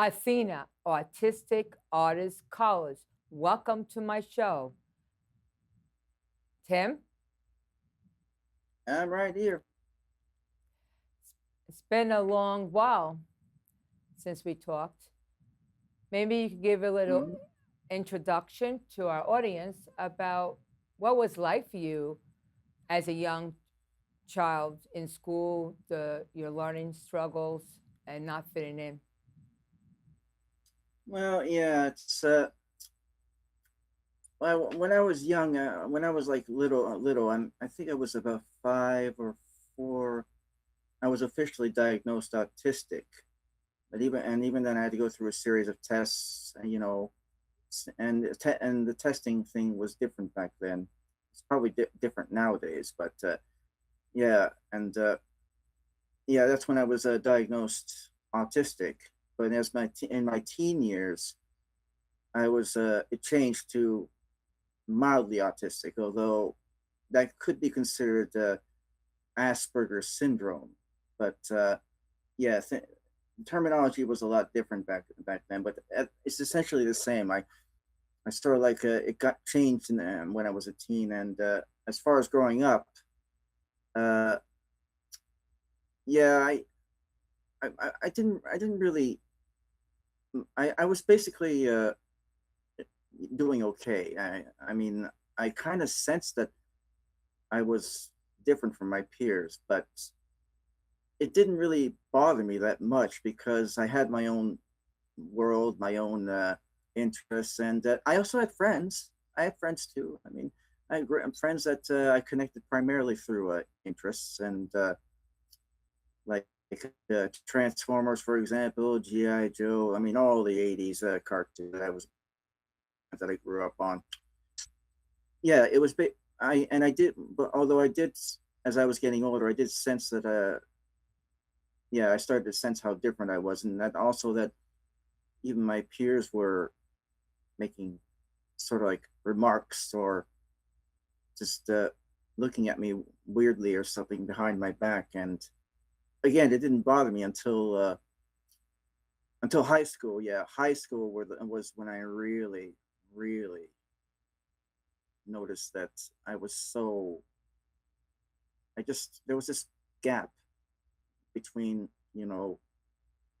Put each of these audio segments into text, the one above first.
Athena, Autistic Artist College. Welcome to my show. Tim, I'm right here. it's been a long while since we talked. Maybe you could give a little Mhm. introduction to our audience about what was like for you as a young child in school, your learning struggles, and not fitting in. Well, yeah, well, when I was young, when I was like little, I think I was about 5 or 4. I was officially diagnosed autistic, but even then, I had to go through a series of tests. And the testing thing was different back then. It's probably different nowadays, but yeah, and yeah, that's when I was diagnosed autistic. But in my teen years, I was it changed to mildly autistic, although that could be considered Asperger's syndrome. But yeah, terminology was a lot different back then. But it's essentially the same. I sort of like it got changed when I was a teen, and as far as growing up, uh, yeah, I didn't really I was basically doing okay. I mean, I kind of sensed that I was different from my peers, but it didn't really bother me that much because I had my own world, my own interests, and I also had friends. I had friends too. I mean, I had friends that I connected primarily through interests and like Transformers, for example, GI Joe. I mean, all the '80s cartoons that I grew up on. Yeah, it was. I did, but although I did, as I was getting older, I did sense that yeah, I started to sense how different I was, and that also that even my peers were making sort of like remarks or just looking at me weirdly or something behind my back. And again, it didn't bother me until high school. Yeah, high school was when I really noticed that I was so I just there was this gap between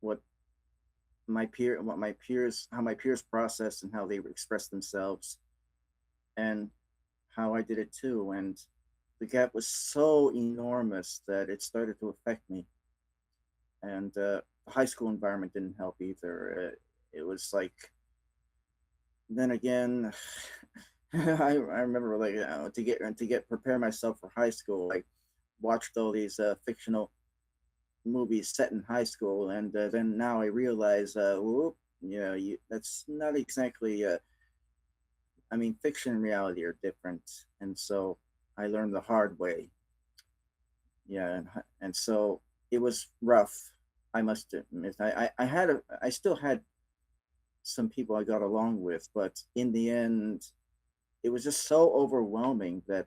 what what my peers how my peers processed and how they expressed themselves and how I did it too. And the gap was so enormous that it started to affect me. And the high school environment didn't help either. It was like, then again, I remember like to get prepare myself for high school. I watched all these fictional movies set in high school, and then now I realize, whoop, that's not exactly. I mean, fiction and reality are different, and so I learned the hard way. Yeah, and so it was rough. I must admit, I still had some people I got along with, but in the end, it was just so overwhelming that,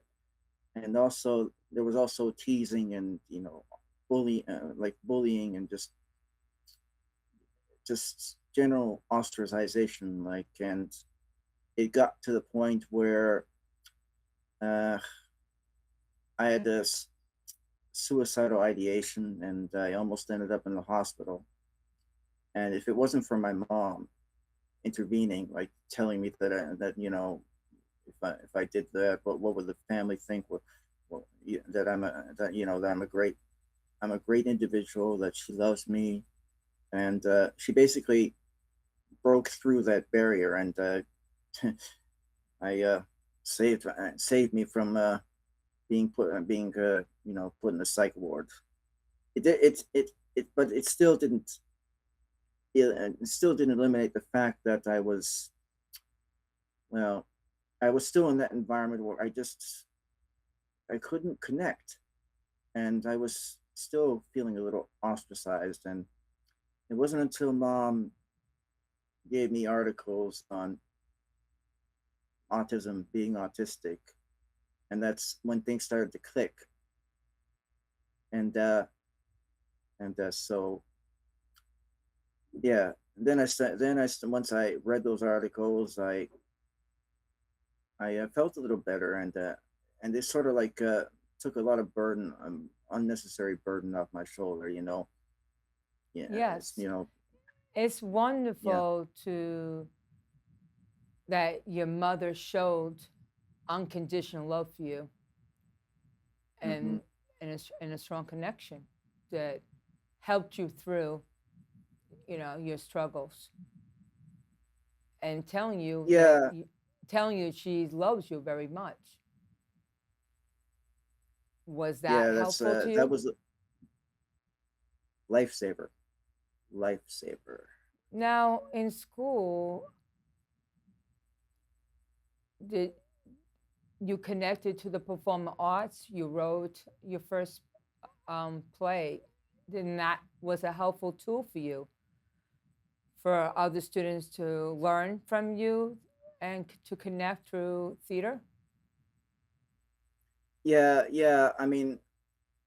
and also there was also teasing and bullying and just general ostracization, like, and it got to the point where uh, I had this suicidal ideation, and I almost ended up in the hospital. And if it wasn't for my mom intervening, like telling me that if I did that, what would the family think? That I'm a great individual, that she loves me, and she basically broke through that barrier, and I saved me from being put in the psych ward. But it still didn't eliminate the fact that well, I was still in that environment where I couldn't connect, and I was still feeling a little ostracized. And it wasn't until mom gave me articles on autism, being autistic, and that's when things started to click. And so yeah, once I read those articles, I felt a little better, and they sort of like took a lot of burden, unnecessary burden off my shoulder. Yeah, it's Yes, it's yeah. wonderful to that your mother showed unconditional love for you Hmm. and and a strong connection that helped you through, your struggles and Yeah, telling you she loves you very much. Was that yeah. helpful to That you? was a lifesaver, lifesaver. Now, in school, did you connected to the performing arts? You wrote your first play. Then that was a helpful tool for you for other students to learn from you and to connect through theater. Yeah, yeah. I mean,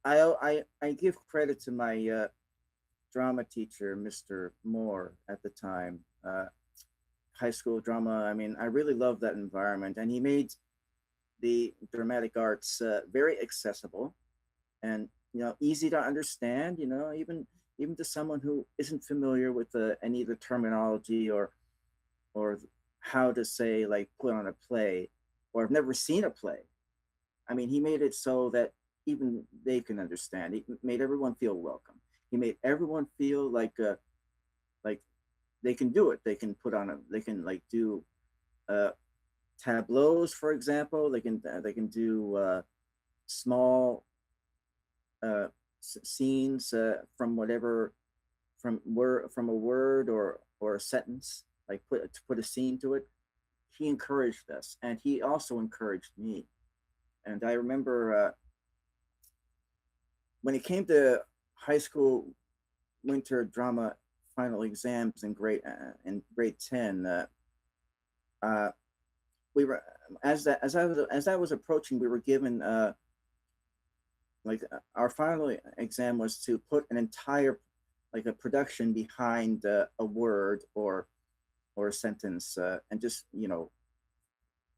I give credit to my drama teacher, Mr. Moore, at the time. High school drama. I mean, I really loved that environment, and he made the dramatic arts very accessible and easy to understand. Even to someone who isn't familiar with any of the terminology or how to say like put on a play or have never seen a play. I mean, he made it so that even they can understand. He made everyone feel welcome. He made everyone feel like they can do it. They can put on a. They can like do uh, tableaus, for example. They can do small scenes from whatever from a word or a sentence. Like put a scene to it. He encouraged us, and he also encouraged me. And I remember when it came to high school winter drama final exams in grade 10, uh, we were as I was approaching, we were given our final exam was to put an entire like a production behind a word or a sentence and just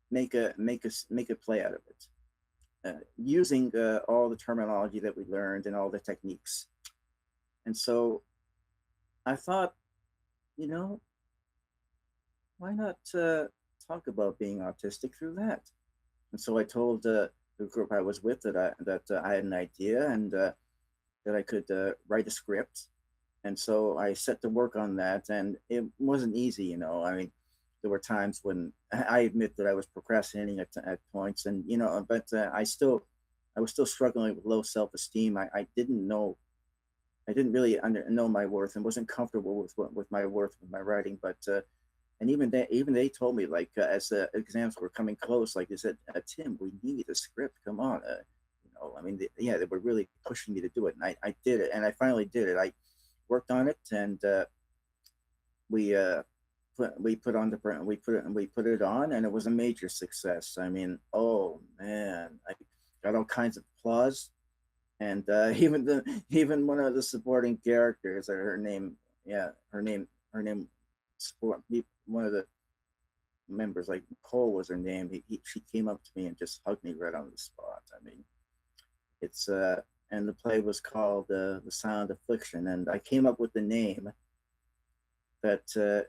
make a play out of it using all the terminology that we learned and all the techniques. And so I thought, you know, why not talk about being autistic through that? And so I told the group I was with that I had an idea and that I could write a script. And so I set to work on that, and it wasn't easy. I mean, there were times when I admit that I was procrastinating at points, and but I was still struggling with low self esteem. I didn't know I didn't really know my worth and wasn't comfortable with my worth with my writing. But and even they told me like as the exams were coming close, like they said, Tim, we need a script. Come on, I mean, they were really pushing me to do it, and I did it, and I finally did it. I worked on it, and we put on the we put it on, and it was a major success. I mean, oh man, I got all kinds of applause, and even one of the supporting characters, or her name, yeah, her name, support one of the members, like Nicole was her name. She came up to me and just hugged me right on the spot. I mean, it's and the play was called the Silent Affliction, and I came up with the name that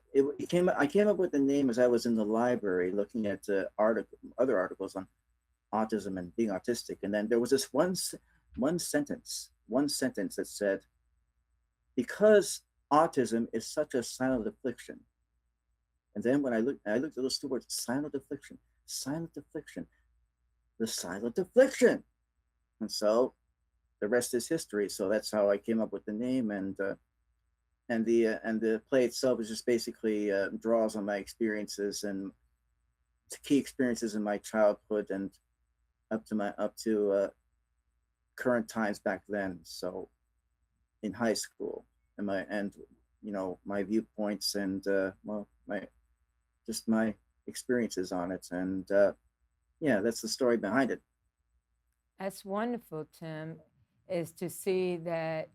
I came up with the name as I was in the library looking at other articles on autism and being autistic, and then there was this one sentence that said, because autism is such a silent affliction. And then when I looked at those two words, silent affliction, the silent affliction. And so the rest is history. So that's how I came up with the name, and the play itself is just basically draws on my experiences and key experiences in my childhood and up to current times back then. So in high school, and my viewpoints and my experiences on it, and yeah, that's the story behind it. That's wonderful, Tim, is to see that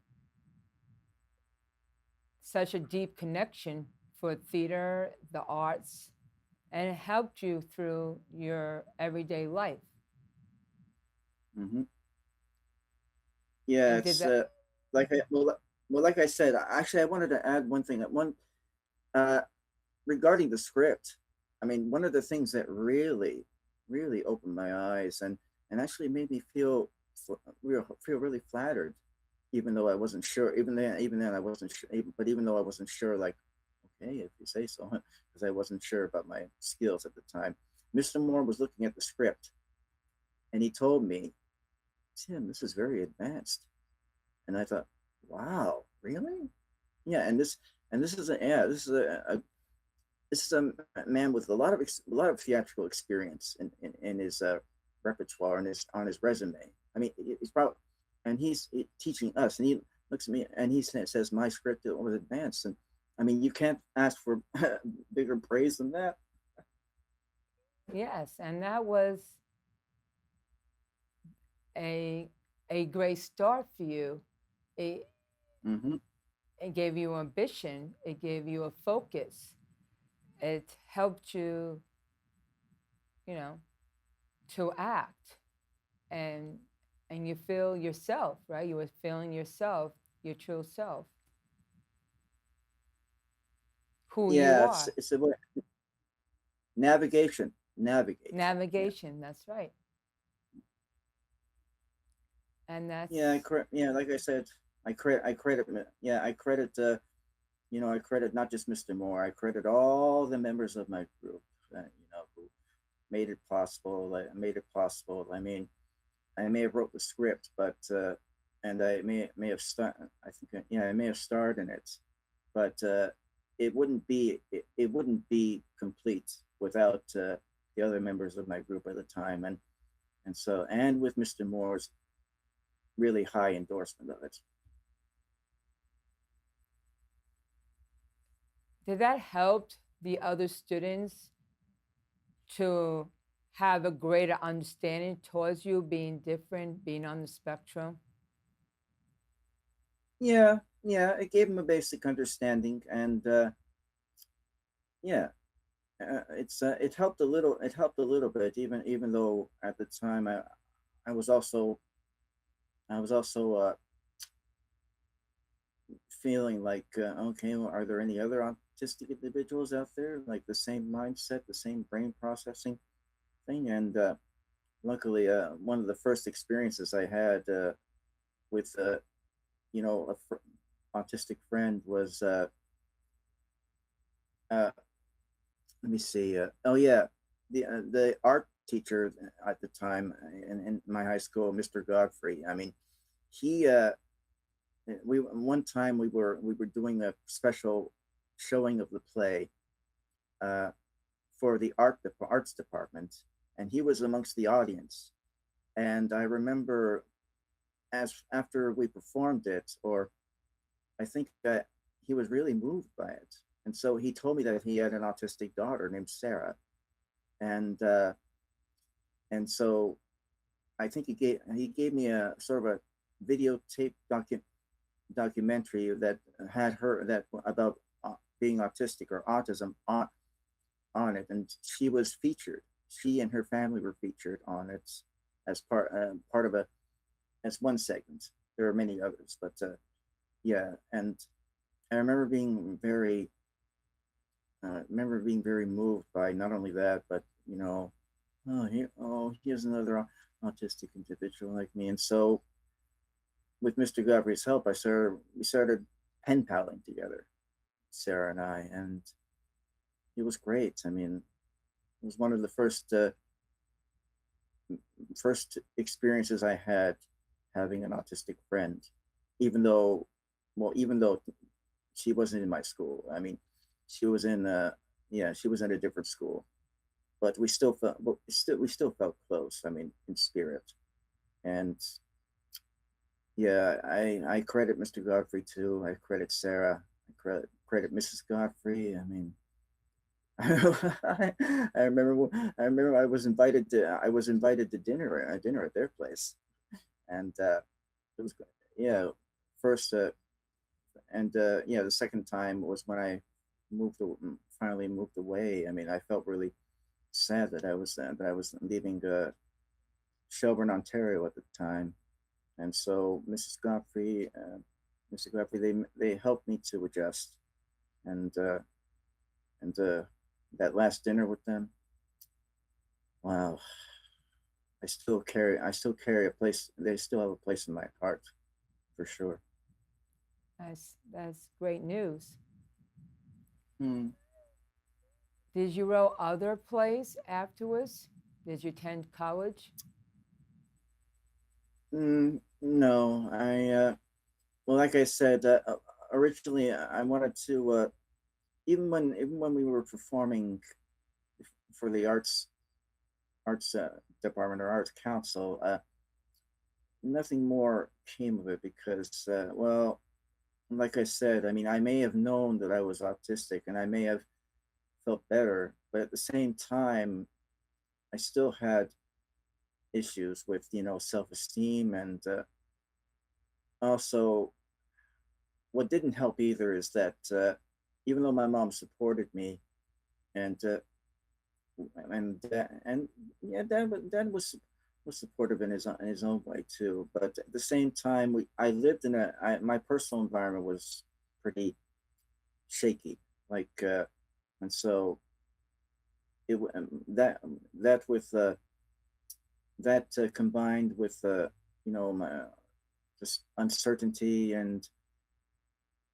such a deep connection for theater, the arts, and it helped you through your everyday life. Hmm. Yeah, And did it's that, like like I said, actually, I wanted to add one thing. Uh, regarding the script, I mean, one of the things that really opened my eyes and actually made me feel really flattered, even though I wasn't sure. Even then I wasn't sure. But even though I wasn't sure, like, okay, if you say so, because I wasn't sure about my skills at the time. Mr. Moore was looking at the script, and he told me, "Tim, this is very advanced." And I thought, "Wow, really?" Yeah, and this is a yeah, this is a man with a lot of theatrical experience in his repertoire and his on his resume. I mean, he's probably and he's teaching us, and he looks at me and he says my script was advanced, and I mean, you can't ask for bigger praise than that. yes, and that was a a great start for you. It, Mm-hmm. it gave you ambition. It gave you a focus. It helped you, you know, to act and and you feel yourself, right? You were feeling yourself, your true self, who you Yeah, are. it's a navigation. Yeah, Navigation, that's right. And yeah, that's yeah. Like I said, I credit, yeah, I credit, I credit not just Mr. Moore. I credit all the members of my group, who made it possible. Like, made it possible. I mean, I may have wrote the script, but and I may have started. I think, yeah, I may have starred in it, but it wouldn't be complete without the other members of my group at the time, and with Mr. Moore's really high endorsement of it. did that help the other students to have a greater understanding towards you being different, being on the spectrum? Yeah, yeah, it gave him a basic understanding, and yeah, it helped a little. It helped a little bit, even though at the time I was also I was also feeling like, okay, well, are there any other autistic individuals out there like the same mindset, the same brain processing thing? And luckily, one of the first experiences I had with a autistic friend was uh, let me see. Oh yeah, the art teacher at the time in my high school, Mr. Godfrey. I mean, he we one time we were doing a special showing of the play uh, for the arts department, and he was amongst the audience. And I remember, as after we performed it, or I think that he was really moved by it, and so he told me that he had an autistic daughter named Sarah, and so I think he gave me a sort of a videotape documentary that had her that about being autistic or autism on it, and she was featured. She and her family were featured on it as part of a as one segment. There are many others, but yeah, and I remember being very moved by not only that, but he has another autistic individual like me, and so with Mr. Godfrey's help, we started pen paling together, Sarah and I, and it was great. I mean, it was one of the first experiences I had having an autistic friend, even though, even though she wasn't in my school. I mean, she was in she was in a different school, but we still felt close. I mean, in spirit, and yeah, I credit Mr. Godfrey too. I credit Sarah. I credit Mrs. Godfrey. I mean, I, I remember I was invited to dinner at their place, and it was yeah first and yeah, the second time was when I finally moved away. I mean, I felt really sad that I was leaving Shelburne, Ontario at the time, and so Mrs. Godfrey, they helped me to adjust, and that last dinner with them, wow, I still carry a place. They still have a place in my heart, for sure. That's great news. Hmm. Did you go other plays afterwards? Did you attend college? No, well, like I said, originally I wanted to, even when we were performing for the arts department or arts council, nothing more came of it because, well, like I said, I mean, I may have known that I was autistic and I may have felt better, but at the same time, I still had issues with, self-esteem, and also what didn't help either is that, even though my mom supported me, and and yeah, dad was supportive in his own way too. But at the same time, I lived in my personal environment was pretty shaky, like, and so that that with that combined with my just uncertainty, and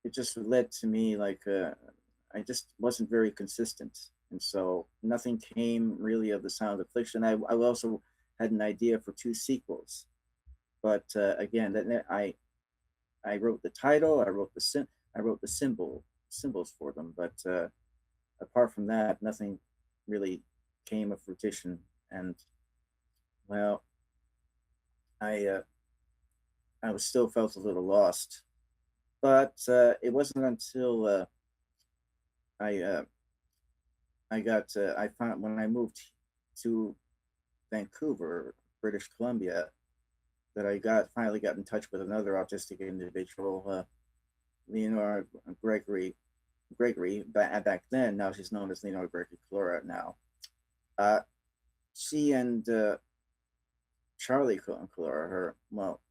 it just led to me like, I just wasn't very consistent, and so nothing came really of the Sound of Affliction. I also had an idea for two sequels, but again, I wrote the title, I wrote the symbols for them, but apart from that, nothing really came of fruition, and well, I I was still felt a little lost, but it wasn't until I I found when I moved to Vancouver, British Columbia, that I finally got in touch with another autistic individual, Leonora Gregory. Back then, now she's known as Leonora Gregory Clora. Now, uh, she and Charlie Clora, her, well,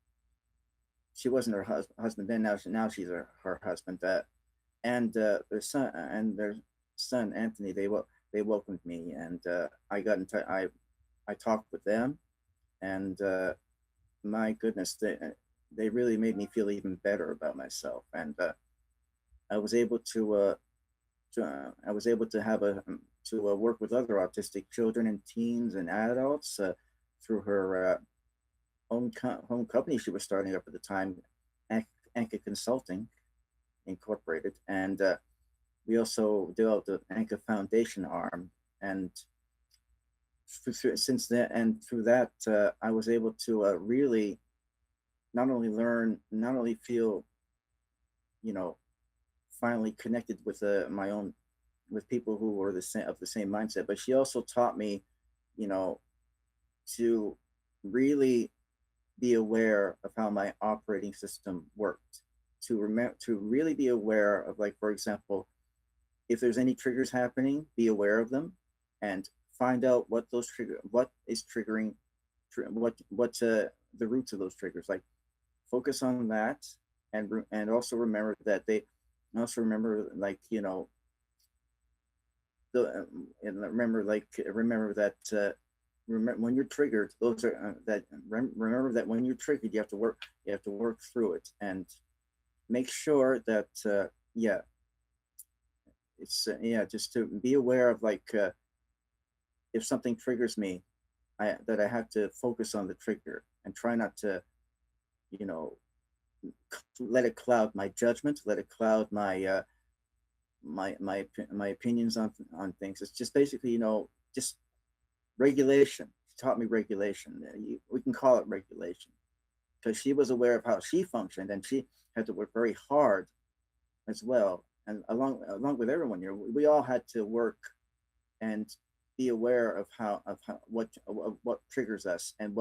she wasn't her husband then. Now she's her husband. And their son Anthony. They welcomed me, and I got in touch. I talked with them, and my goodness, they really made me feel even better about myself, and I was able I was able to have to work with other autistic children and teens and adults through her home company she was starting up at the time, ANCA Consulting Incorporated, and we also developed the ANCA Foundation arm, and since then and through that, I was able to really not only learn, not only feel, you know, finally connected with my own, with people who were the same mindset, but she also taught me, you know, to really be aware of how my operating system worked, to really be aware of, like, for example, if there's any triggers happening, be aware of them, and find out what is triggering, the roots of those triggers. Like, focus on that, and also remember that also remember, like, and remember that, remember when you're triggered, those are remember that when you're triggered, you have to work through it, and make sure that, yeah, it's yeah, just to be aware of, like, if something triggers me, that I have to focus on the trigger and try not to, you know, let it cloud my judgment, let it cloud my opinions on things. It's just basically, just regulation. She taught me regulation. We can call it regulation, because she was aware of how she functioned, and she had to work very hard as well. And along with everyone here, we all had to work and be aware of what triggers us, and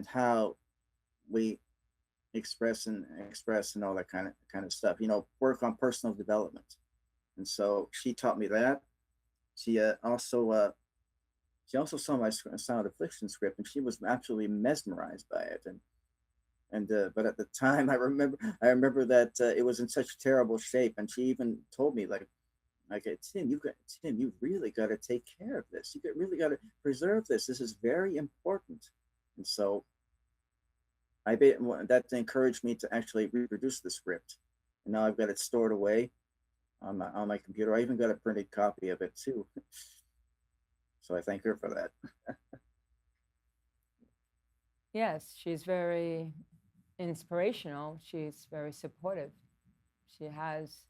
how we express and all that kind of stuff. Work on personal development. And so she taught me that. She she also saw my Sound Affliction script, and she was absolutely mesmerized by it. And but at the time, I remember that it was in such terrible shape, and she even told me like Tim, you really got to take care of this. Really got to preserve this. This is very important. And so that encouraged me to actually reproduce the script. And now I've got it stored away on my computer. I even got a printed copy of it too. So I thank her for that. Yes, she's very inspirational. She's very supportive. She has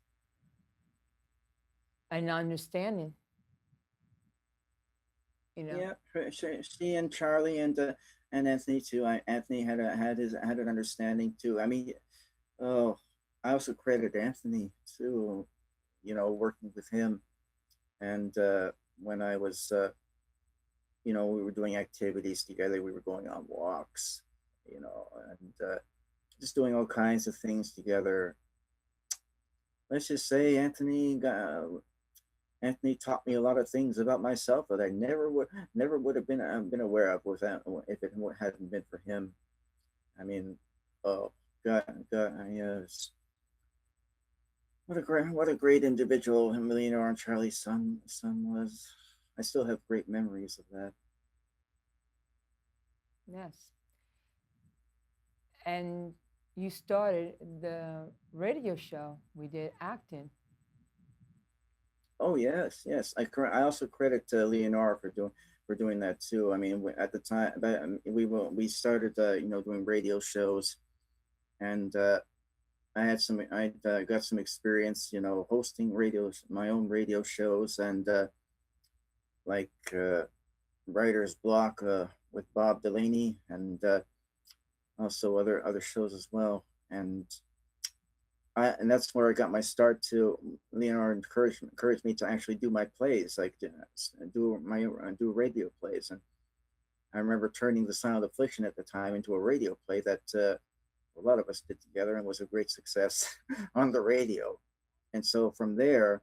an understanding, you know. Yeah, she and Charlie and Anthony too. Anthony had an understanding too. I mean, oh, I also credit Anthony too. You know, working with him, and when I was, we were doing activities together. We were going on walks, and just doing all kinds of things together. Let's just say Anthony taught me a lot of things about myself that I never would have been aware of without if it hadn't been for him. I mean, oh God, what a great individual Millionaire on Charlie's son was. I still have great memories of that. Yes. And you started the radio show. We did acting. Oh yes. I also credit Leonora for doing that too. I mean, at the time, we started doing radio shows, and I got some experience, hosting my own radio shows, and like Writer's Block with Bob Delaney, and also other shows as well. And that's where I got my start to. Leonard encouraged me to actually do my plays, like do radio plays. And I remember turning The Sound of Affliction at the time into a radio play that a lot of us did together, and was a great success on the radio. And so from there,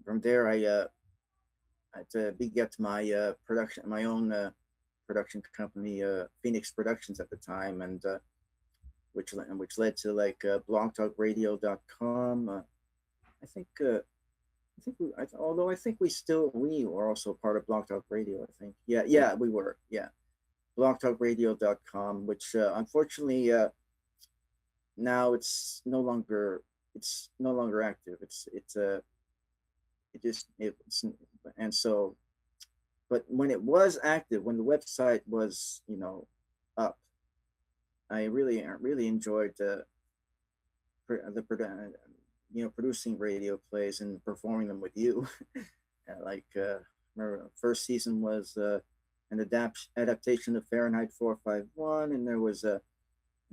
I begat my own production company, Phoenix Productions at the time, and which led to like blogtalkradio.com. Although I think we were also part of Blog Talk Radio. I think, yeah, we were, yeah, blogtalkradio.com, which unfortunately now it's no longer active. It's and so, but when it was active, when the website was up, I really enjoyed producing radio plays and performing them with you. Like remember, first season was an adaptation of Fahrenheit 451, and there was an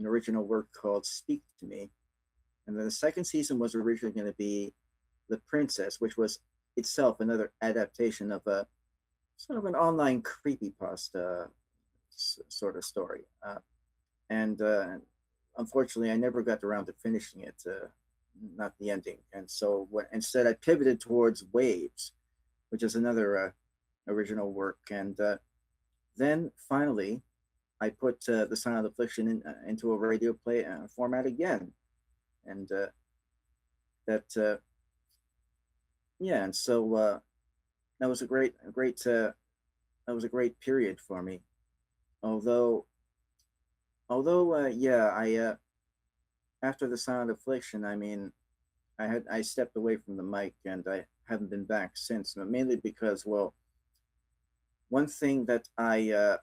original work called Speak to Me, and then the second season was originally going to be The Princess, which was itself another adaptation of a sort of an online creepypasta sort of story. And unfortunately, I never got around to finishing it, not the ending. And so, instead, I pivoted towards Waves, which is another original work. And then finally, I put The Sound of Affliction into a radio play format again. And yeah, and so that was a great period for me. Although yeah, I after The Sound of Affliction, I mean, I stepped away from the mic, and I haven't been back since, mainly because, well, one thing that I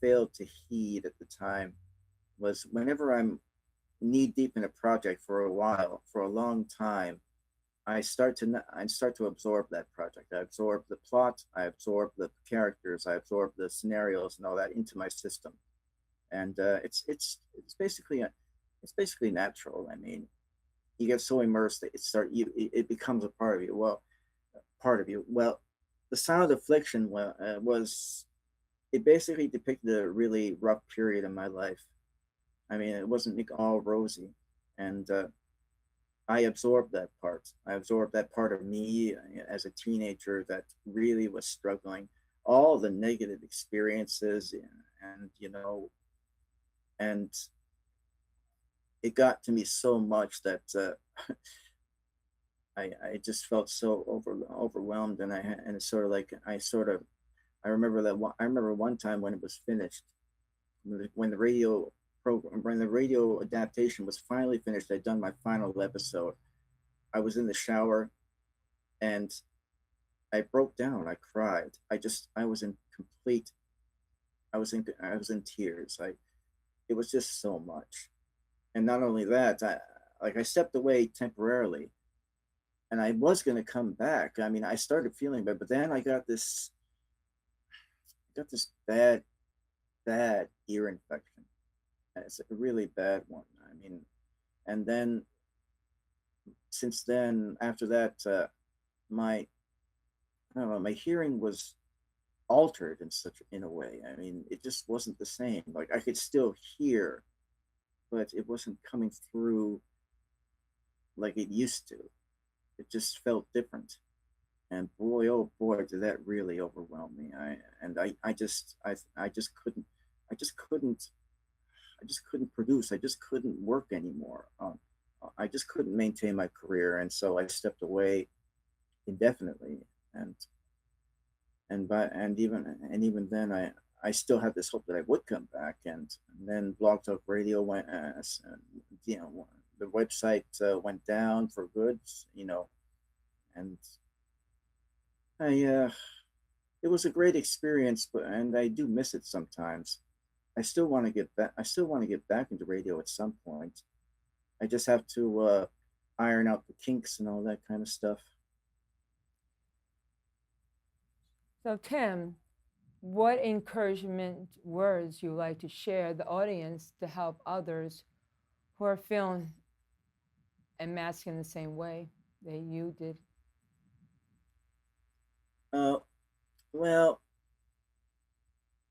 failed to heed at the time was, whenever I'm knee deep in a project for a long time, I start to absorb that project. I absorb the plot, I absorb the characters, I absorb the scenarios and all that into my system. And it's basically natural. I mean, you get so immersed that it becomes a part of you. Well, The Sound of Affliction was it basically depicted a really rough period in my life. I mean, it wasn't all rosy, and I absorbed that part. I absorbed that part of me as a teenager that really was struggling, all the negative experiences, and and it got to me so much that I just felt so overwhelmed, and it's sort of like I remember I remember one time when it was finished, when the radio program, when the radio adaptation was finally finished. I'd done my final episode. I was in the shower, and I broke down. I cried. I was in complete. I was in tears. It was just so much. And not only that, I stepped away temporarily, and I was going to come back. I mean, I started feeling bad, but then got this bad ear infection. It's a really bad one. I mean, and then since then, after that, my I don't know, my hearing was altered in a way. I mean, it just wasn't the same. Like I could still hear, but it wasn't coming through like it used to. It just felt different. And boy, oh boy, did that really overwhelm me. I just couldn't, I just couldn't, I just couldn't produce. I just couldn't work anymore. I just couldn't maintain my career, and so I stepped away indefinitely. And and even then, I still had this hope that I would come back. And then Blog Talk Radio went, you know, the website went down for good, you know, and I it was a great experience, but and I do miss it sometimes. I still want to get back. I still want to get back into radio at some point. I just have to iron out the kinks and all that kind of stuff. So, Tim, what encouragement words you like to share the audience to help others who are feeling and masking the same way that you did? Uh, well,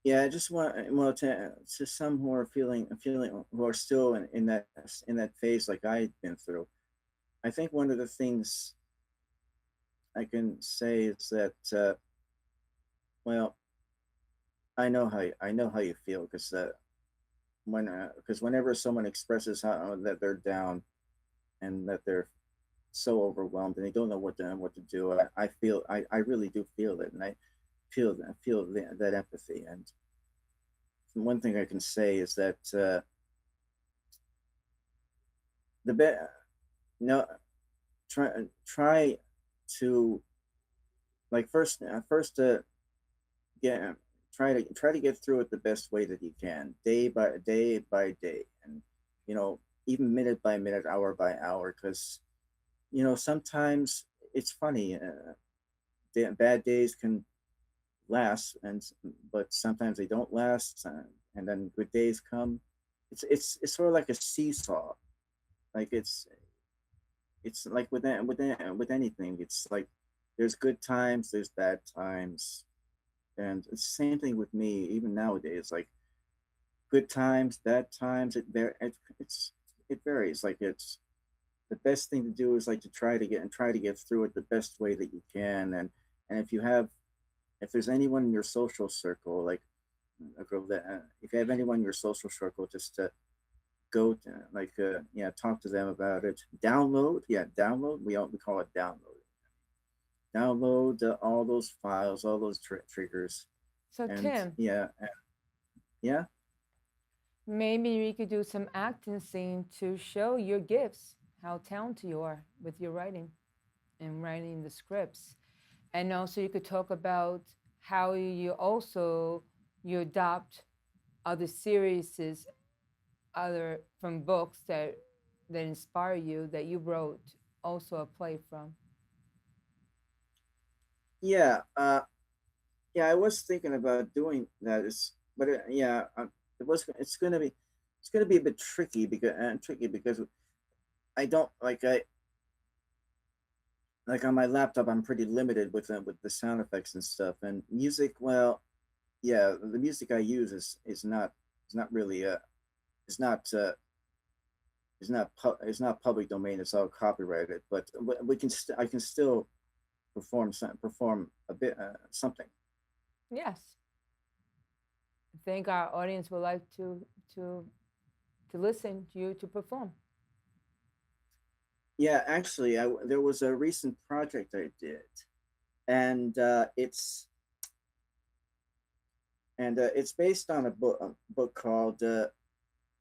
yeah, I just want to some who are feeling who are still in that phase like I've been through. I think one of the things I can say is that well, I know how you feel because whenever someone expresses how that they're down and that they're so overwhelmed and they don't know what to do, I really do feel it, and I feel that empathy. And one thing I can say is that the best no try to like first get try to get through it the best way that you can, day by day, and you know, even minute by minute, hour by hour, because you know sometimes it's funny. Bad days can last, and but sometimes they don't last, and then good days come. It's sort of like a seesaw. Like it's like with anything. It's like there's good times, there's bad times, and it's the same thing with me. Even nowadays, like good times, bad times, it varies. Like it's the best thing to do is like to try to get through it the best way that you can. And if there's anyone in your social circle, like if you have anyone in your social circle, just to go to yeah, talk to them about it. Download. We call it download all those files, all those triggers. So, And Tim, yeah, yeah, maybe we could do some acting scene to show your gifts, how talented you are with your writing and writing the scripts. And also you could talk about how you also you adopt other series, other from books that inspire you that you wrote also a play from. yeah, yeah. I was thinking about doing that. But yeah, it's gonna be a bit tricky because I don't like on my laptop. I'm pretty limited with the sound effects and stuff and music. Well, yeah, the music I use is not really is not it's not public domain. It's all copyrighted, but I can still perform a bit something. Yes. I think our audience would like to to listen to you to perform. Yeah, actually, there was a recent project I did, and it's based on a book called the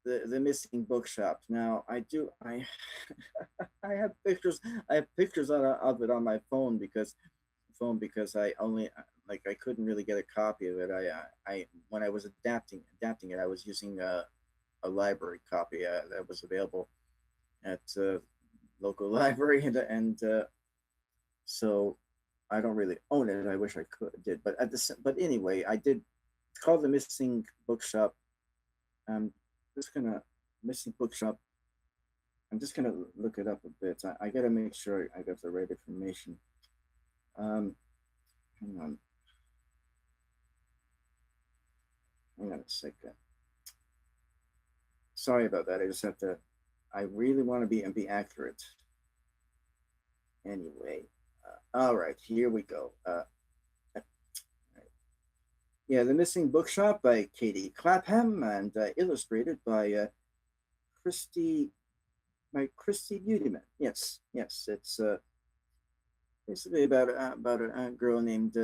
Missing Bookshop. Now I I have pictures of it on my phone because I only like I couldn't really get a copy of it. I when I was adapting it, I was using a library copy that was available at local library, and so I don't really own it. I wish I did, but anyway, I did. It's called the Missing Bookshop. I'm just gonna Missing Bookshop. I'm just gonna look it up a bit. I gotta make sure I got the right information. Um, hang on, hang on a second. Sorry about that. I just have to. I really want to be accurate. Anyway, all right, here we go. Yeah, The Missing Bookshop by Katie Clapham and illustrated Christy Christy Butyman. Yes, yes, it's basically about a girl named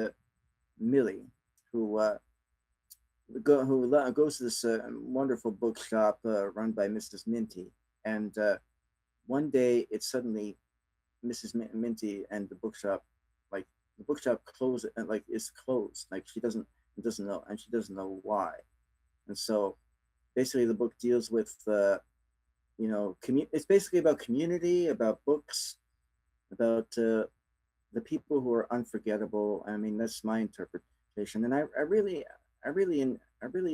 Millie who goes to this wonderful bookshop run by Mrs. Minty, and one day it's suddenly Mrs. Minty and the bookshop, like the bookshop closes, like is closed, like she doesn't know, and she doesn't know why, and so basically the book deals with it's basically about community, about books, about the people who are unforgettable. I mean, that's my interpretation, and I really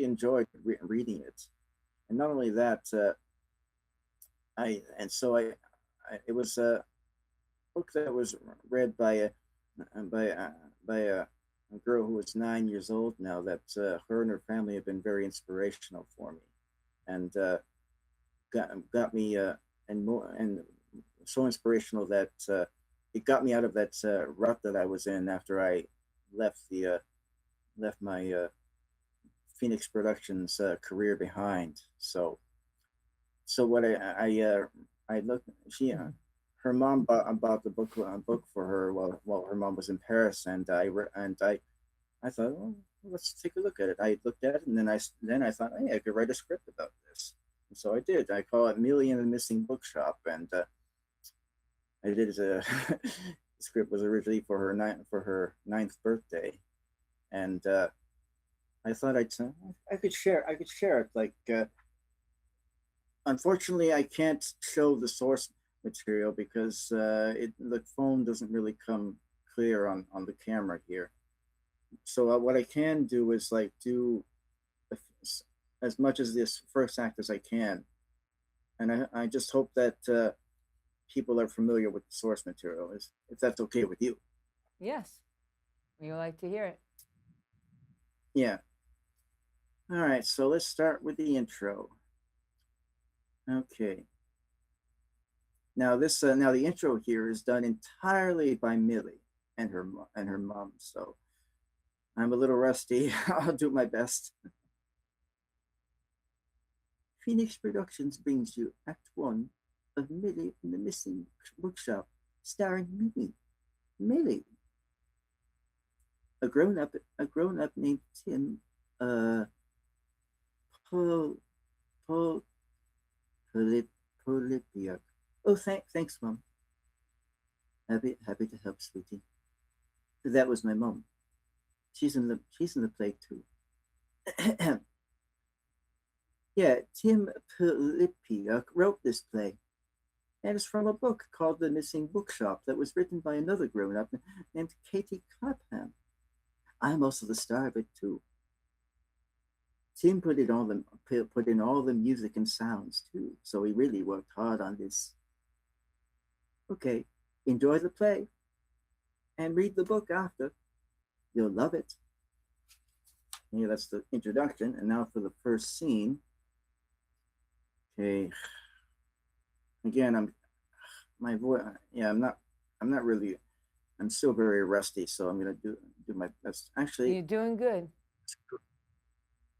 enjoyed reading it. And not only that, I and so I it was a book that was read by a by a girl who was 9 years old now. That her and her family have been very inspirational for me, and got me and so inspirational that it got me out of that rut that I was in after I left left my Phoenix Productions career behind. So what I looked she her mom bought the book for her while her mom was in Paris, and I thought, well, let's take a look at it. I looked at it, and then I thought, hey, I could write a script about this. And so I did. I call it Millie and the Missing Bookshop, and I did it. The script was originally for her ninth birthday, and I thought I could share it. Like, unfortunately, I can't show the source material because the phone doesn't really come clear on the camera here. So what I can do is like do as much as this first act as I can, and I just hope that people are familiar with the source material, if that's okay with you. Yes, we would like to hear it. Yeah. All right. So let's start with the intro. Okay. Now the intro here is done entirely by Millie and her mom. So I'm a little rusty. I'll do my best. Phoenix Productions brings you Act 1 of Millie and the Missing Bookshop, starring Millie, a grown up named Tim, Paul Pylypiuk. Oh, thanks, Mom. Happy to help, sweetie. That was my mom. She's in the play too. Yeah, Tim Pylypiuk wrote this play, and it's from a book called The Missing Bookshop that was written by another grown-up named Katie Clapham. I'm also the star of it too. Tim put in all the music and sounds too, so he really worked hard on this. Okay, enjoy the play, and read the book after. You'll love it. Yeah, that's the introduction, and now for the first scene. Okay. again, my voice. Yeah, I'm not really. I'm still very rusty, so I'm gonna do my best. Actually, You're doing good.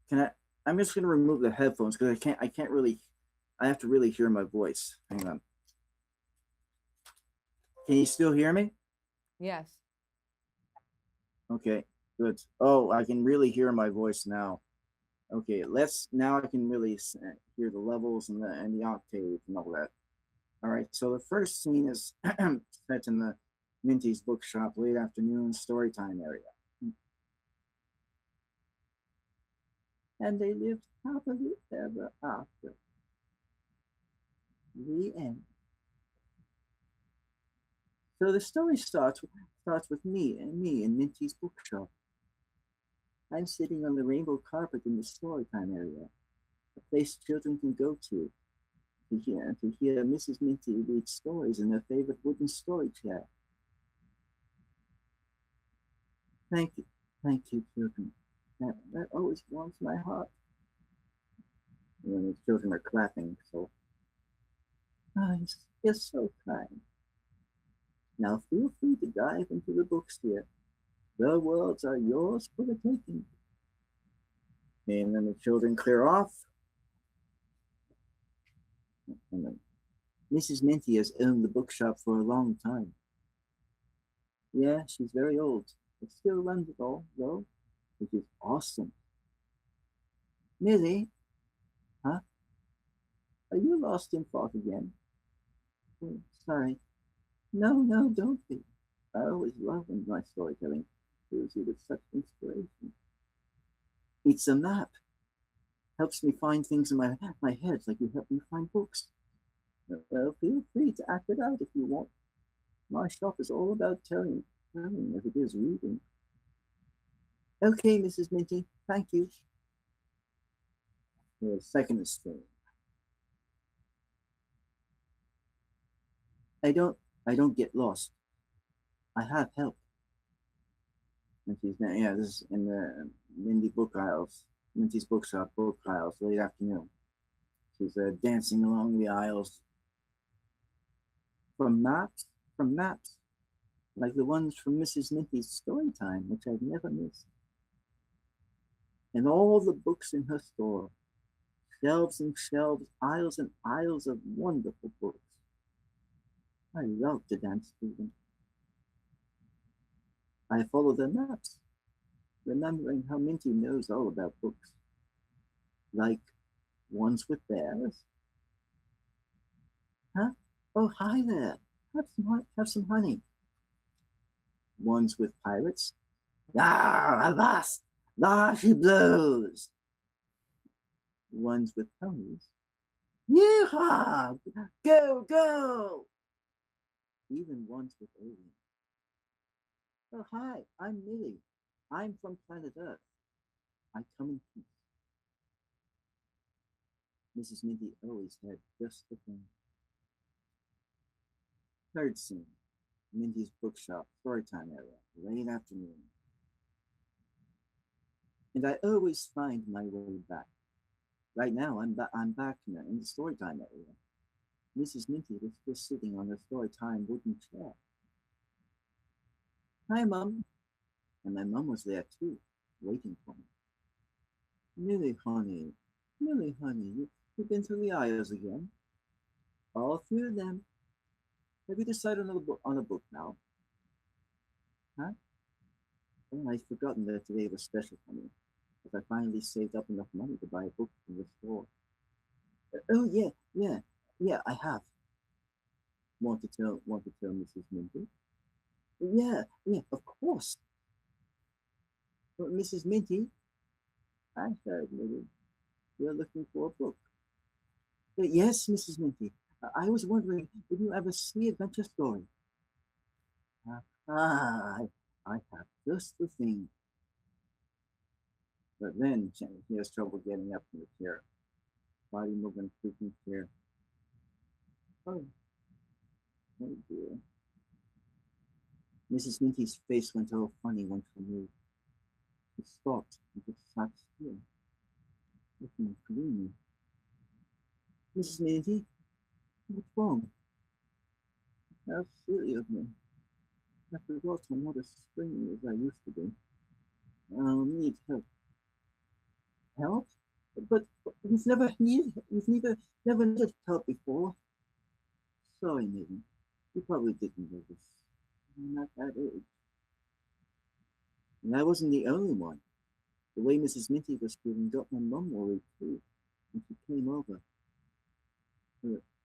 can I? I'm just gonna remove the headphones because I can't really. I have to really hear my voice. Hang on. Can you still hear me? Yes. Okay, good. Oh, I can really hear my voice now. Okay, let's now I can really hear the levels and the octave and all that. All right, so the first scene is set in the Minty's bookshop, late afternoon story time area. And they lived happily ever after. The end. So the story starts with me in Minty's bookshop. I'm sitting on the rainbow carpet in the story time area, a place children can go to hear Mrs. Minty read stories in their favorite wooden story chair. Thank you, thank you, children. That always warms my heart. When the children are clapping, so nice. You're so kind. Now feel free to dive into the books, dear. The worlds are yours for the taking. And then the children clear off. And then Mrs. Minty has owned the bookshop for a long time. Yeah, she's very old, but still runs it all, though, which is awesome. Millie, huh? Are you lost in thought again? Oh, sorry. No, don't be. I always love when my storytelling fills you with such inspiration. It's a map. Helps me find things in my head like you help me find books. Well, feel free to act it out if you want. My shop is all about telling as it is reading. Okay, Mrs. Minty, thank you. The second story. I don't I don't get lost. I have help. And she's now, yeah, this is in the Minty book aisles, Minty's bookshop book aisles, late afternoon. She's dancing along the aisles from maps, like the ones from Mrs. Minty's story time, which I've never missed. And all the books in her store, shelves and shelves, aisles and aisles of wonderful books. I love to dance through them. I follow the maps, remembering how Minty knows all about books, like ones with bears. Huh? Oh, hi there. Have some honey. Ones with pirates. Ah, avast! There she blows. Ones with ponies. Yeehaw! Go, go! Even ones with aliens. Oh, hi, I'm Millie. I'm from planet Earth. I come in peace. Mrs. Minty always had just the thing. Third scene, Minty's bookshop, storytime area, late afternoon. And I always find my way back. Right now, I'm back in the storytime area. Mrs. Minty was just sitting on her storytime wooden chair. Hi, Mum. And my mum was there too, waiting for me. Millie, honey, you've been through the aisles again. All through them. Have you decided on a book now? Huh? Oh, I'd forgotten that today was special for me, because I finally saved up enough money to buy a book from the store. Oh yeah, I have. Want to tell Mrs. Minty? Yeah, of course. But Mrs. Minty, I heard Millie, you're looking for a book. Yes, Mrs. Minty. I was wondering, did you ever see Adventure Story? Ah, I have just the thing. But then he has trouble getting up from the chair. Body movement, creaking chair. Oh, oh dear. Mrs. Minty's face went all funny when she moved. She stopped and just sat still, looking gloomy. Mrs. Minty, What's wrong? How silly of me. I forgot I'm not as springy as I used to be. I'll need help. Help? But we've never needed help before. Sorry, Megan. You probably didn't notice. I'm not that age. And I wasn't the only one. The way Mrs. Minty was feeling got my mum worried too. And she came over.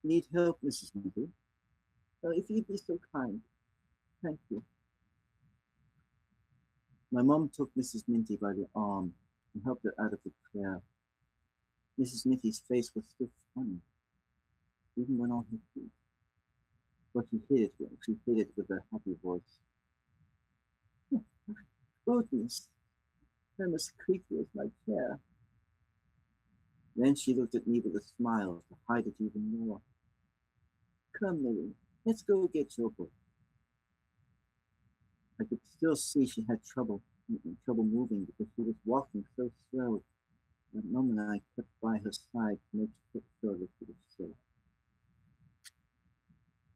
Need help, Mrs. Minty? If you'd be so kind. Thank you. My mum took Mrs. Minty by the arm and helped her out of the chair. Mrs. Minty's face was still funny, even when on her feet. But she hid it with a happy voice. Goodness, I'm as creepy as my chair. Then she looked at me with a smile to hide it even more. Come, Millie, let's go get your book. I could still see she had trouble moving because she was walking so slow that Mum and I kept by her side to make sure that she was safe.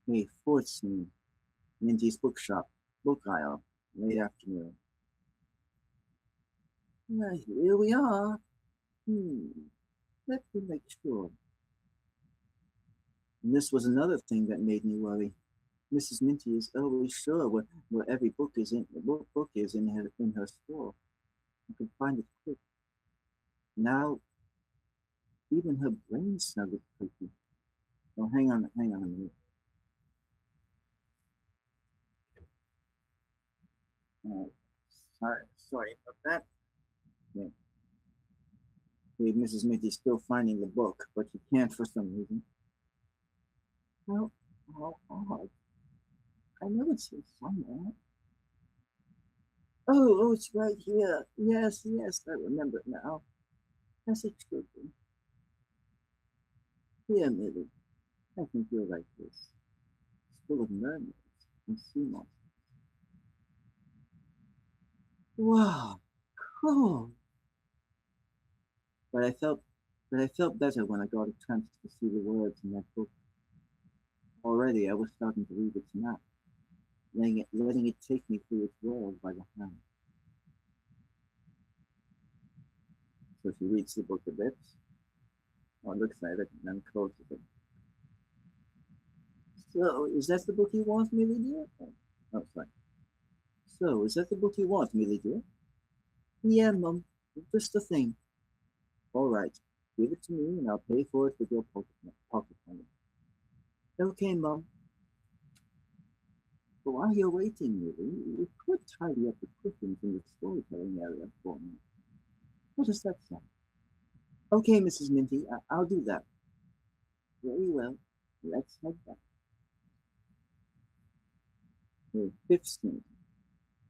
Hey, fourth scene, Minty's bookshop, book aisle, late afternoon. Well, here we are. Let me make sure. And this was another thing that made me worry. Mrs. Minty is always sure where every book is in her store. I could find it quick. Now, even her brain sounded creepy. Oh, hang on a minute. Sorry about that. Yeah. Okay, Mrs. Minty's still finding the book, but she can't for some reason. How odd. I know it's here somewhere. Oh, it's right here. Yes, I remember it now. That's a true thing. Here, Millie. I think you'll like this. It's full of mermaids and sea monsters. Wow, cool. But I felt better when I got a chance to see the words in that book. Already I was starting to read its map, letting it take me through its world by the hand. So she reads the book a bit, or looks at it, and then closes it. So, is that the book you want, Millie dear? Oh, sorry. So, is that the book you want, Millie dear? Yeah, Mum, just the thing. All right, give it to me and I'll pay for it with your pocket money. Okay, Mum. But while you're waiting, Millie, you could tidy up the cushions in the storytelling area for me. What does that sound? Okay, Mrs. Minty, I'll do that. Very well. Let's head back. The fifth scene,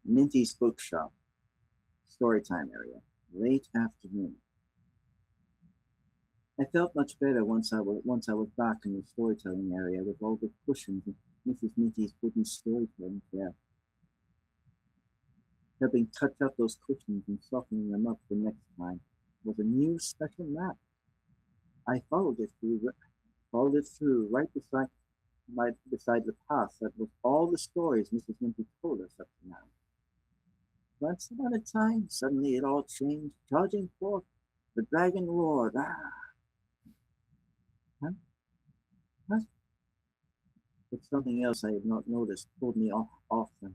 Minty's bookshop, storytime area, late afternoon. I felt much better once I was back in the storytelling area with all the cushions and Mrs. Minty's wooden storytelling chair. Helping touch up those cushions and softening them up for next time was a new special map. I followed it through right beside the path that was all the stories Mrs. Minty told us up to now. Once upon a time, suddenly it all changed, charging forth, the dragon roared. Huh? What? But something else I had not noticed pulled me off them.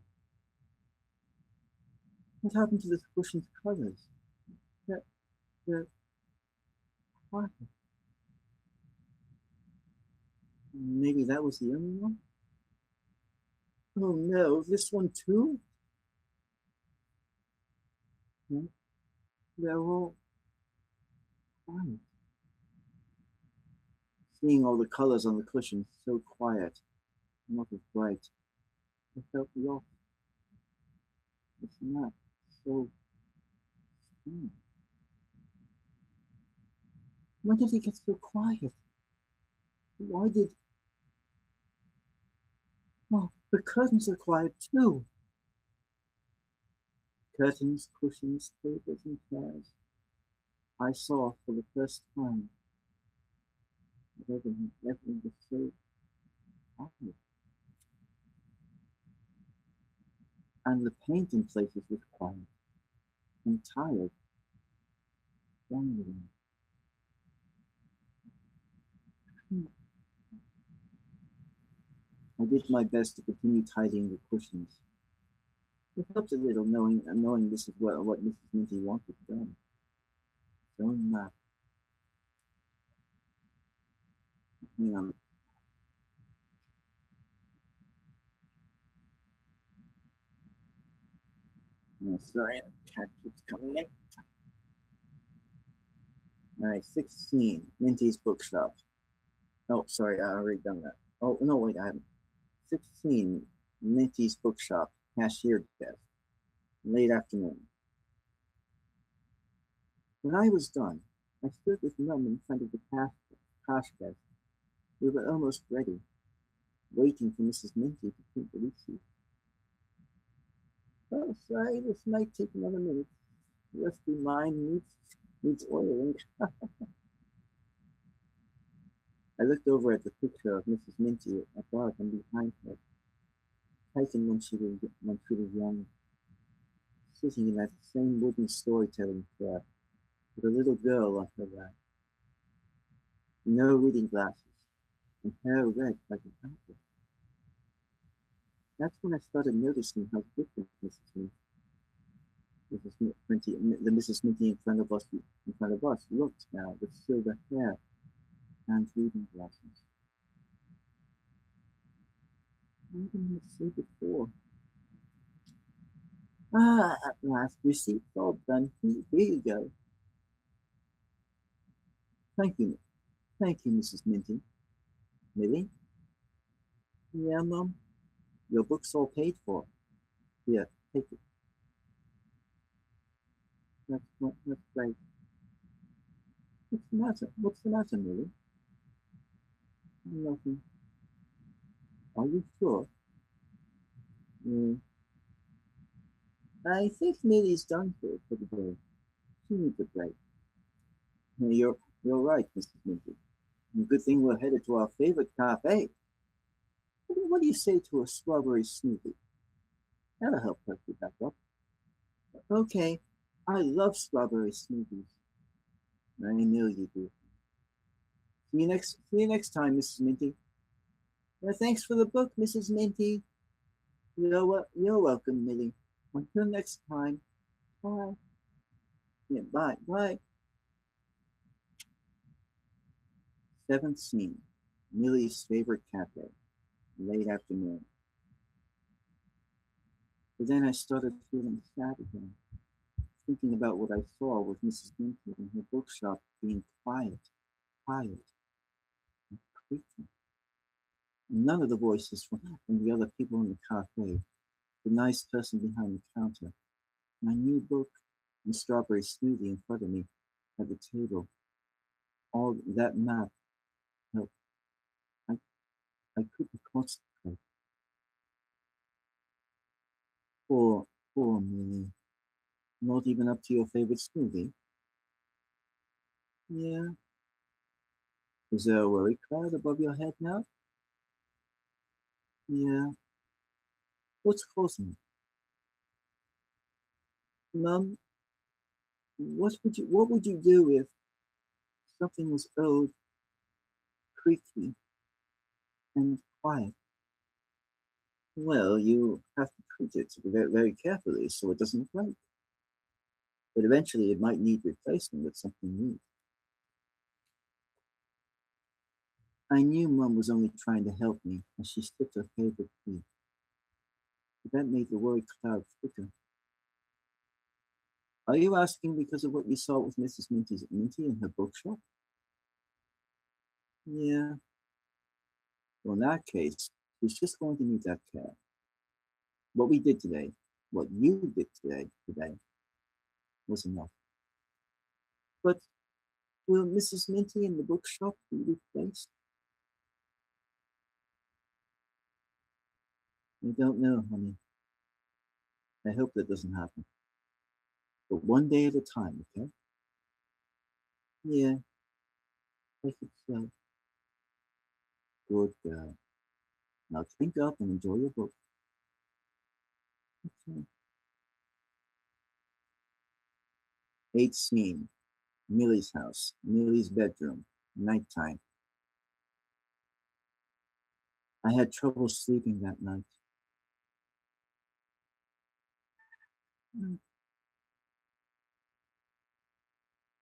What happened to the cushion's colors? They're quiet. Maybe that was the only one? Oh no, this one too? No, they're all quiet. Seeing all the colors on the cushions so quiet, not as bright, I felt lost. It's not so strange. When did it get so quiet? Why did... Oh, the curtains are quiet too. Curtains, cushions, tables, and chairs. I saw for the first time that everything was so quiet. And the paint in places was quiet and tired, wondering. I did my best to continue tidying the cushions. It helped a little knowing this is what Mrs. Minty wanted done. So now, hang on. No, sorry, the cat keeps coming in. All right, 16, Minty's bookshop. Oh, sorry, I already done that. Oh, no, wait, I haven't. 16, Minty's bookshop, cashier desk, late afternoon. When I was done, I stood with Mum in front of the cash desk. We were almost ready, waiting for Mrs. Minty to print the receipt. Oh, sorry, this might take another minute. Rusty mine needs oiling. I looked over at the picture of Mrs. Minty above and behind her, taken when she was young, sitting in that same wooden storytelling chair with a little girl on her lap. No reading glasses, and hair red like an apple. That's when I started noticing how different the Mrs. Minty in front of us looked now with silver hair and reading glasses. What did I say before? At last, receipt's all done. Here you go. Thank you, Mrs. Minty. Millie? Yeah, Mum. Your book's all paid for. Here, take it. That's great. What's the matter, Millie? Nothing. Are you sure? I think Millie's done for the day. She needs a break. You're right, Mrs. Minty. Good thing we're headed to our favorite cafe. What do you say to a strawberry smoothie? That'll help perk you back up. Okay, I love strawberry smoothies. I know you do. See you next time, Mrs. Minty. Well, thanks for the book, Mrs. Minty. You're welcome, Millie. Until next time. Bye. Yeah, bye. Seventh scene. Millie's favorite cafe. Late afternoon. But then I started feeling sad again, thinking about what I saw with Mrs. Minty in her bookshop being quiet, and creaky. None of the voices from the other people in the cafe, the nice person behind the counter, my new book, and strawberry smoothie in front of me at the table. All that map helped. I couldn't concentrate. Poor Millie. Not even up to your favorite smoothie? Yeah. Is there a worry cloud above your head now? Yeah. What's causing it? Mum, what would you do if something was old, creaky, and quiet? Well, you have to treat it very, very carefully so it doesn't break. But eventually it might need replacement with something new. I knew Mum was only trying to help me as she sipped her favorite tea. But that made the worry cloud thicker. Are you asking because of what you saw with Mrs. Minty in her bookshop? Yeah. Well, in that case, she's just going to need that care. What we did today, what you did today, was enough. But will Mrs. Minty in the bookshop be replaced? I don't know, honey. I hope that doesn't happen. But one day at a time, okay? Yeah, I think so. Good girl. Now drink up and enjoy your book. Okay. Eighth scene. Millie's house. Millie's bedroom. Nighttime. I had trouble sleeping that night.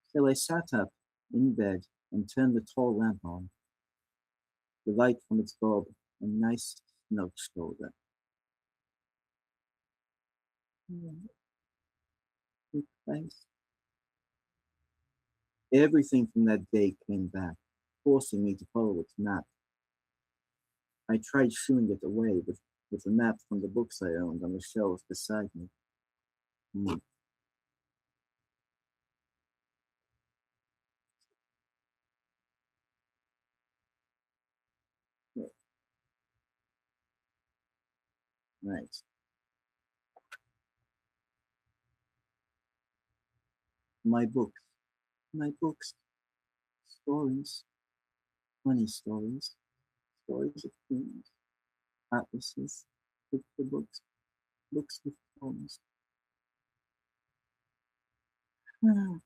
So I sat up in bed and turned the tall lamp on. The light from its bulb a nice snug shoulder. Good place. Everything from that day came back, forcing me to follow its map. I tried shooing it away with the map from the books I owned on the shelves beside me. Hmm. Yeah, right. My books. My books. Stories. Funny stories. Stories of dreams. Atlases. Picture books. Books with poems. Ah.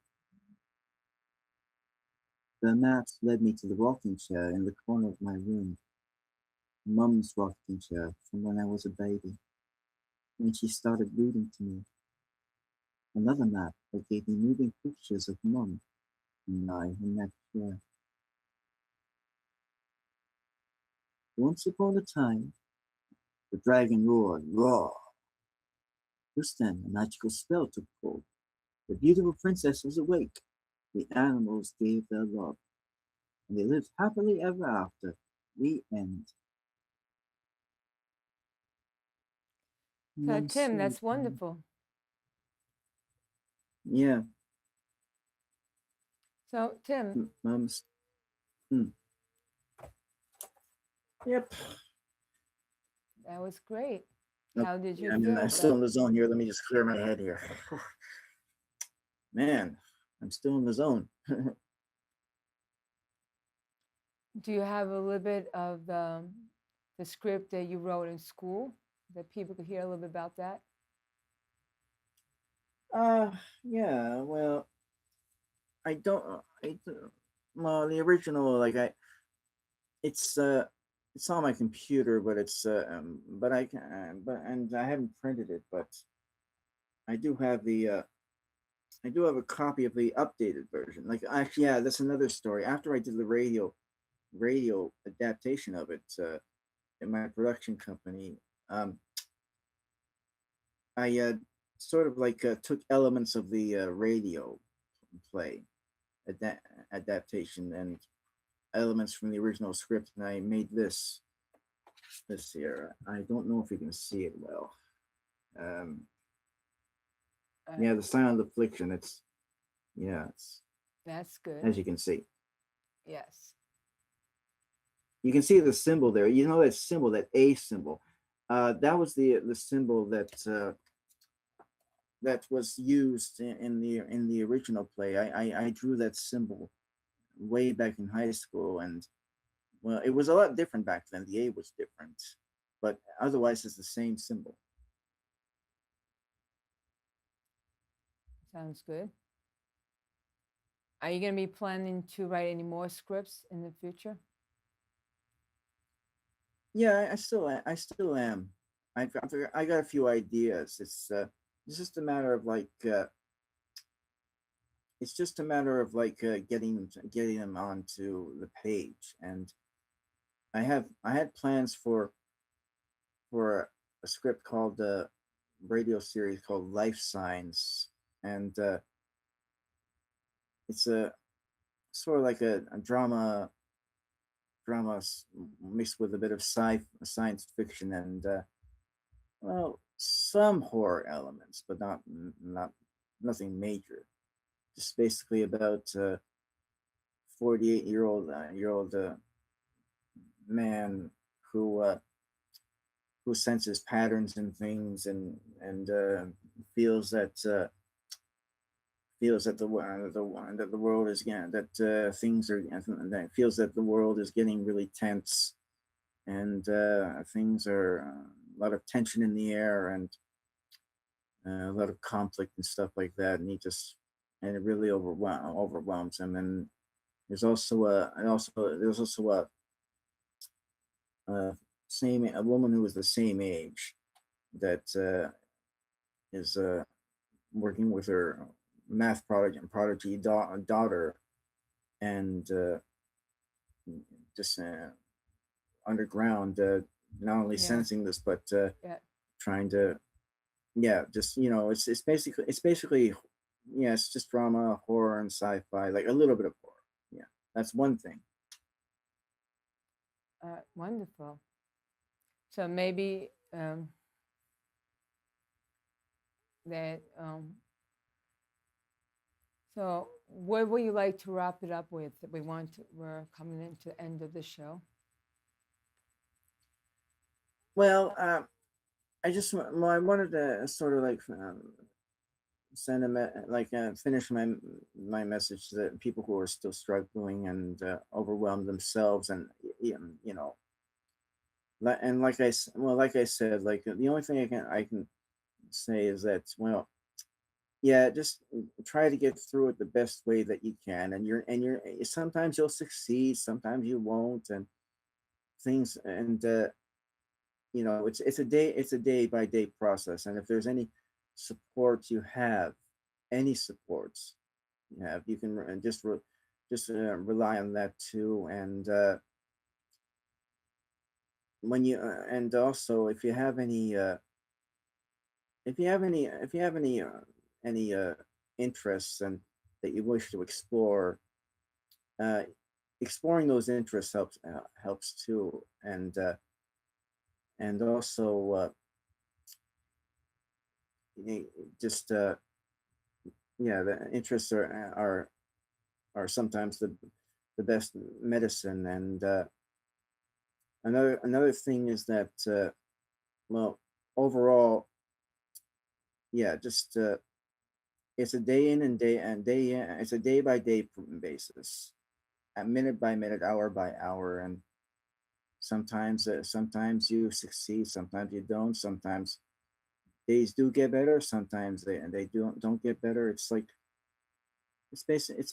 The maps led me to the rocking chair in the corner of my room. Mum's rocking chair from when I was a baby, when she started reading to me. Another map that gave me moving pictures of Mum and I in that chair. Once upon a time, the dragon roared, roar. Just then, a magical spell took hold. The beautiful princess was awake. The animals gave their love, and they lived happily ever after. The end. So, Nice Tim, story. that's wonderful. Yeah, So, Tim, Mum's. Hmm. Yep. that was great. Okay. How did you Yeah, I'm feel still about in the zone here. Let me just clear my head here. Man, I'm still in the zone. Do you have a little bit of the script that you wrote in school that people could hear a little bit about that? uh, yeah. Well, I don't. Well, the original, it's it's on my computer, but but I can, but and I haven't printed it, but I do have I do have a copy of the updated version. Like, actually, yeah, that's another story. After I did the radio adaptation of it in my production company, um, I sort of took elements of the radio play ad- adaptation and elements from the original script, and I made this here. I don't know if you can see it well. Um, yeah, the silent affliction. It's yeah, it's That's good. as you can see. Yes. You can see the symbol there. You know that symbol, that A symbol. That was the symbol that was used in the original play. I drew that symbol way back in high school, and well, it was a lot different back then. The A was different, but otherwise it's the same symbol. Sounds good. Are you going to be planning to write any more scripts in the future? Yeah, I still am. I got a few ideas. It's just a matter of it's just a matter of getting them onto the page, and I had plans for a script called the radio series called Life Signs, and it's a sort of like a drama mixed with a bit of science fiction and well, some horror elements, but not nothing major. Just basically about 48-year old man who uh, who senses patterns and things and feels that feels that the world is getting that things are that feels that the world is getting really tense and things are a lot of tension in the air, and a lot of conflict and stuff like that. And he just and it really overwhelms him. And there's also a a woman who is the same age that is working with her math prodigy daughter, and just underground, not only Yeah. sensing this, but Yeah. trying to, yeah, just it's basically, yeah, it's just drama, horror, and sci-fi, like a little bit of horror. Yeah, that's one thing. Wonderful. So maybe that. So what would you like to wrap it up with? We're coming into the end of the show. Well, I wanted to sort of like send like finish my message to the people who are still struggling and overwhelmed themselves, and you know, and like I said, like the only thing I can say is that, well, yeah, just try to get through it the best way that you can, and you're sometimes you'll succeed, sometimes you won't, and things, and it's a day by day process. And if there's any support you have, any supports you have, you can just rely on that too. And when you and also if you have any interests and that you wish to explore, uh, exploring those interests helps too. And also y- just yeah, the interests are sometimes the best medicine. And another thing is that, well, overall, yeah, just it's a day in and day in. It's a day by day basis, a minute by minute, hour by hour. And sometimes you succeed, sometimes you don't. Sometimes days do get better, sometimes they don't get better. It's like it's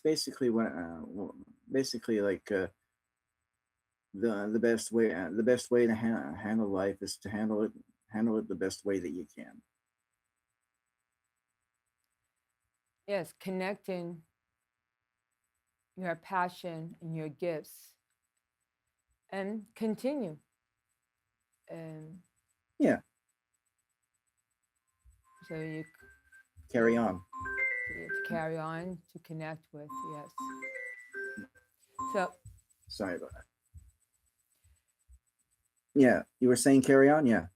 basically what basically like the best way to handle life is to handle it the best way that you can. Yes, connecting your passion and your gifts and continue and Yeah, so you carry on. to carry on to connect with. Yes. So Sorry about that. Yeah, you were saying carry on. Yeah,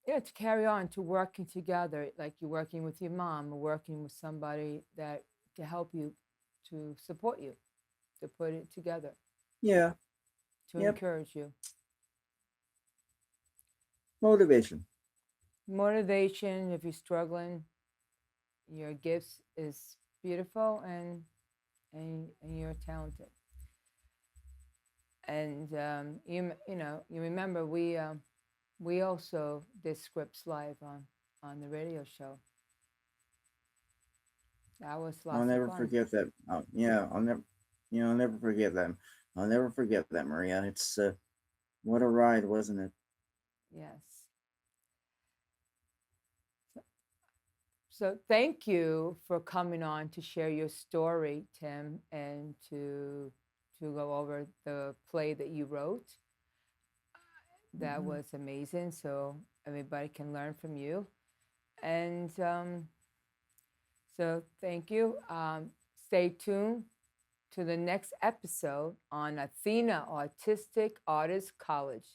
yeah, to carry on to working together, like you're working with your mom or working with somebody that to help you, to support you, to put it together, yeah, to yep. encourage you. Motivation. Motivation, if you're struggling, your gifts is beautiful and you're talented. And you remember we also did scripts live on the radio show. That was I'll lots of never fun. forget that. Yeah, I'll never forget that. I'll never forget that, Maria. It's what a ride, wasn't it? Yes. So thank you for coming on to share your story, Tim, and to go over the play that you wrote. That Mhm. was amazing. So everybody can learn from you. And so thank you. Stay tuned to the next episode on Athena Autistic Artist College.